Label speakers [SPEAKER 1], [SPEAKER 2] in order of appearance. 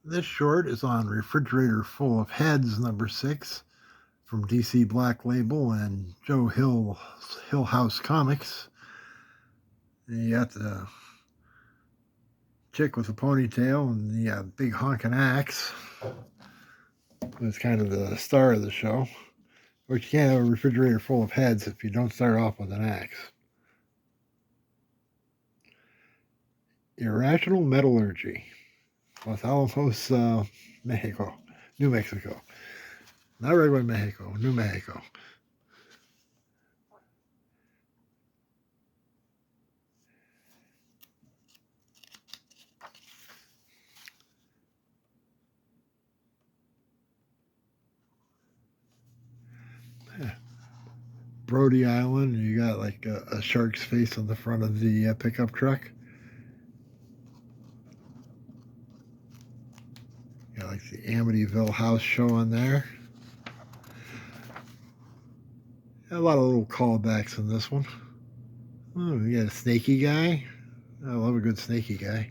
[SPEAKER 1] This short is on Refrigerator Full of Heads, number 6, from DC Black Label and Joe Hill House Comics. And you got the chick with a ponytail and the big honking axe. That's kind of the star of the show. But you can't have a refrigerator full of heads if you don't start off with an axe. Irrational Metallurgy, Los Alamos, Mexico, New Mexico. Not regular Mexico, New Mexico. Brody Island, and you got like a shark's face on the front of the pickup truck. Got like the Amityville house show on there. A lot of little callbacks in this one. Oh, we got a snaky guy. I love a good snaky guy.